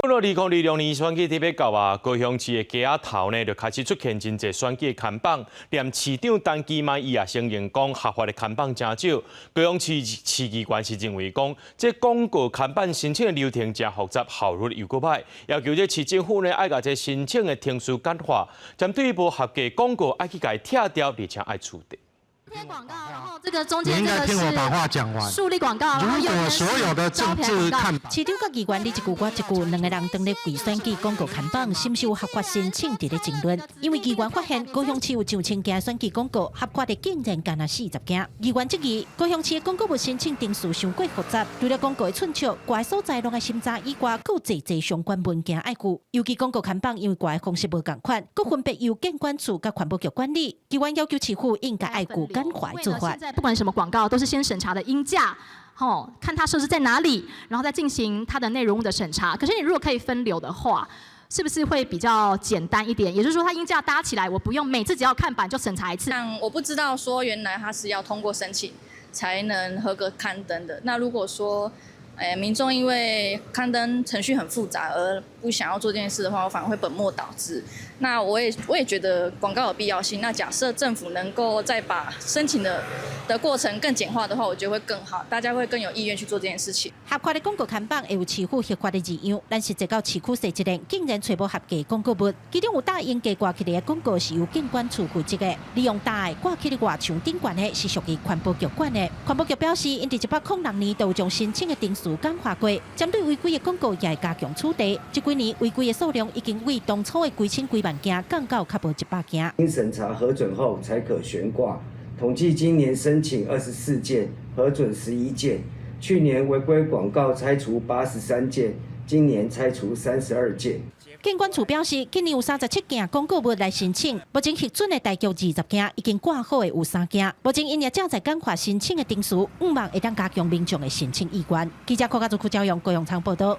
讲到2026年选举特别到啊，高雄市的街仔头呢，就开始出现真侪选举的看板，连市长陈其迈伊也承认讲合法的看板真少。高雄市市机关是认为讲，这广告看板申请的流程真复杂，效率又搁歹，要求这市政府呢爱把这申请的程序简化，针对无合格广告爱去甲伊拆掉，而且爱处理。 贴广告，然后这个中间你应该听我把话讲完。树立广告，如果所有的政治看板，市长甲议员你一句我一句，两个人登咧规选举广告看板，是毋是有合法申请伫咧争论？因为议员发现高雄市有上千件选举广告，合法的竟然干那40件。议员质疑高雄市的广告物申请程序伤过复杂，除了广告的寸尺，怪所在拢爱审查以外，佫有侪相关文件爱顾。尤其广告看板因为怪方式无共款，佫分别由监管处甲环保局管理。议员要求市府应该爱顾简化做法。 现在不管什么广告，都是先审查的音价，看它设置在哪里，然后再进行它的内容物的审查。可是你如果可以分流的话，是不是会比较简单一点？也就是说，它音价搭起来，我不用每次只要看板就审查一次。像我不知道说原来它是要通过申请才能合格刊登的。那如果说民众因为刊登程序很复杂而不想要做这件事的话，我反而会本末倒置。那我也觉得广告有必要性。那假设政府能够再把申请的过程更简化的话，我觉得会更好，大家会更有意愿去做这件事情。合法的广告看板会有市府合法的字样，但是直到市区设一年，竟然找无合格广告物，其中有大英价挂起来的广告是由监管处负责的，利用大的挂起的外墙顶管的是属于环保局管的。环保局表示，因伫106年都将申请的定数简化过，针对违规的广告也会加强处理。这几年违规的数量已经为当初的几千几万件降到较无100件。经审查核准后才可悬挂。统计今年申请24件，核准11件。去年违规广告拆除83件，今年拆除32件。监管处表示，今年有37件广告物来申请，目前核准的大约20件，已经挂好的有3件。目前因也正在简化申请的定数，望会当加强民众的申请意愿。记者柯家族赵阳高雄场报道。